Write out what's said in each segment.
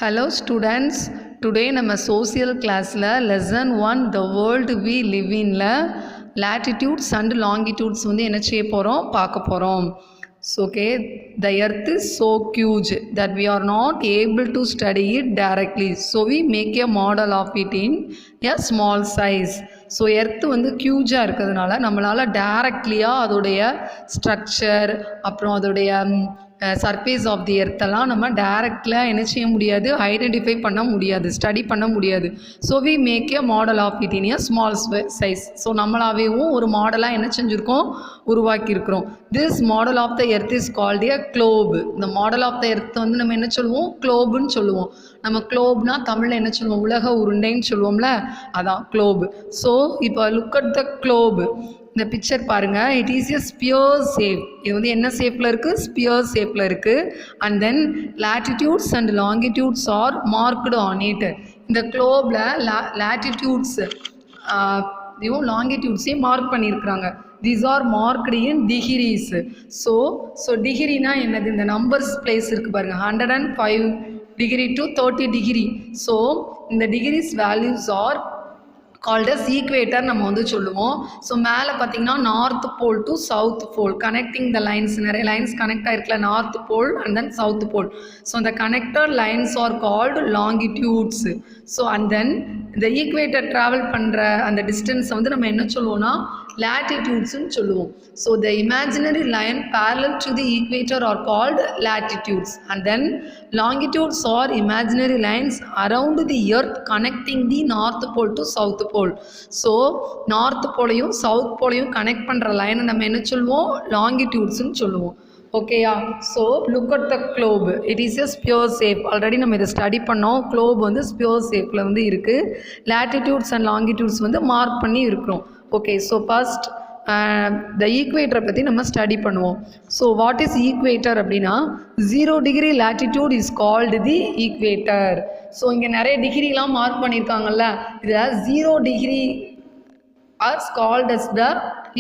Hello students, today நம்ம social classல lesson 1 the world we live inல latitudes and longitudes வந்து என்ன செய்ய போகிறோம் பார்க்க போகிறோம். So okay, the earth is so huge that we are not able to study it directly. So we make a model of it in a small size. So earth வந்து ஹியூஜாக இருக்கிறதுனால நம்மளால் டைரக்ட்லியாக அதோடைய ஸ்ட்ரக்சர் அப்புறம் அதோடைய சர்ஃபேஸ் ஆஃப் தி எர்த்தெல்லாம் நம்ம டைரக்டில் என்ன செய்ய முடியாது, ஐடென்டிஃபை பண்ண முடியாது, ஸ்டடி பண்ண முடியாது. So we make a model of it in a small size. So நம்மளாவேவும் ஒரு மாடலாக என்ன செஞ்சுருக்கோம், உருவாக்கியிருக்கிறோம். This model of the earth is called a globe. இந்த மாடல் ஆஃப் த எர்த் வந்து நம்ம என்ன சொல்லுவோம், குளோபுன்னு சொல்லுவோம். நம்ம குளோப்னா தமிழில் என்ன சொல்லுவோம், உலக உருண்டைன்னு சொல்லுவோம்ல, அதான் குளோப். ஸோ இப்போ லுக் அட் த குளோப். இந்த பிக்சர் பாருங்கள், it is a sphere shape. இது வந்து என்ன ஷேப்பில் இருக்குது, ஸ்பியர் ஷேப்பில் இருக்குது. And then latitudes and longitudes are marked on it. இந்த குளோபில் latitudes லாங்கிடியூட்ஸையும் மார்க் பண்ணியிருக்கிறாங்க. These are marked in degrees. So டிகிரினா என்னது, இந்த நம்பர்ஸ் பிளேஸ் இருக்குது பாருங்கள், 105 degree to 30 degree. ஸோ இந்த degrees values are called as equator நம்ம வந்து சொல்லுவோம். ஸோ மேலே பார்த்தீங்கன்னா north pole to south pole connecting the lines, நிறைய லைன்ஸ் கனெக்ட் ஆகிருக்கல, north pole and then south pole. So இந்த connected lines are called longitudes. So and then இந்த equator travel பண்ணுற அந்த டிஸ்டன்ஸை வந்து நம்ம என்ன சொல்லுவோம்னா latitudes-னு சொல்லுவோம். So the imaginary line parallel to the equator are called latitudes, and then longitudes are imaginary lines around the earth connecting the north pole to south pole. So north போலையும் south போலையும் connect பண்ணுற லைனை நம்ம என்ன சொல்லுவோம், லாங்கிடியூட்ஸ்னு சொல்லுவோம். ஓகேயா? So look at the globe, it is a sphere shape. Already நம்ம இதை ஸ்டடி பண்ணோம். குளோப் வந்து ஸ்பியர் ஷேப்பில் வந்து இருக்குது. latitudes அண்ட் longitudes வந்து மார்க் பண்ணி இருக்கிறோம். ஓகே, ஸோ ஃபர்ஸ்ட் த ஈக்குவேட்டரை பற்றி நம்ம ஸ்டடி பண்ணுவோம். ஸோ வாட் இஸ் ஈக்குவேட்டர் அப்படின்னா, 0 degree latitude is called the equator. So இங்கே நிறைய டிகிரிலாம் மார்க் பண்ணியிருக்காங்கல்ல, இதில் 0 degree are called as the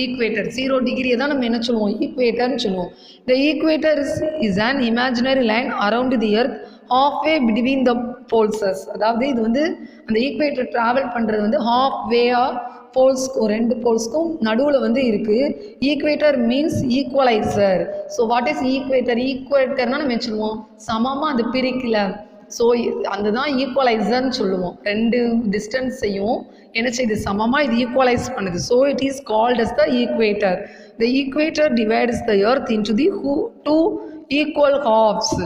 equator. 0 degree தான் நம்ம என்ன சொல்லுவோம், ஈக்குவேட்டர்னு சொல்லுவோம். The equator is an imaginary line around the earth halfway between the poles. அதாவது இது வந்து அந்த ஈக்குவேட்டர் ட்ராவல் பண்ணுறது வந்து halfway-ஆக போல்ஸ்க்கும், 2 போல்ஸ்க்கும் நடுவில் வந்து இருக்குது. Equator means equaliser. So what is equator? ஈக்குவேட்டர்னால் நம்ம சொல்லுவோம் சமமாக அது பிரிக்கல. ஸோ அந்த தான் ஈக்குவலைசர்னு சொல்லுவோம். 2 டிஸ்டன்ஸையும் என்ன செய்யுது, சமமாக இது ஈக்குவலைஸ் பண்ணுது. So it is called as the equator. The equator divides the earth into the 2 equal halves.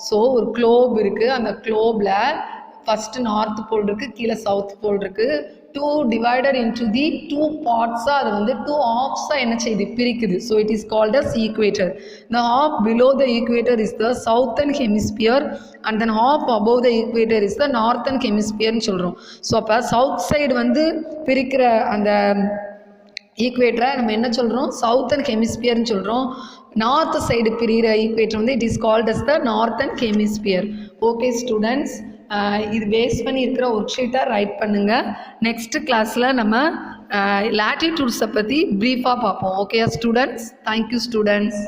So ஒரு குளோப் இருக்குது, அந்த குளோபில் ஃபஸ்ட்டு நார்த் போல் இருக்குது, கீழே சவுத் போல் இருக்குது. 2 divided into the 2 parts-ஆக அது வந்து 2 halves-ஆக என்ன செய்யுது, பிரிக்குது. So it is called as equator. The half below the equator is the southern hemisphere and then half above the equator is the northern hemisphere-னு சொல்கிறோம். ஸோ அப்போ சவுத் சைடு வந்து பிரிக்கிற அந்த ஈக்குவேட்டரை நம்ம என்ன சொல்கிறோம், சவுத்தர்ன் ஹெமிஸ்பியர்னு சொல்கிறோம். நார்த் சைடு பிரிகிற ஈக்குவேட்டர் வந்து it is called as the northern hemisphere. Okay students, இது பேஸ் பண்ணி இருக்கிற ஒர்க் ஷீட்டை ரைட் பண்ணுங்கள். நெக்ஸ்ட் கிளாஸில் நம்ம latitudes பற்றி ப்ரீஃபாக பார்ப்போம். Okay students, thank you students.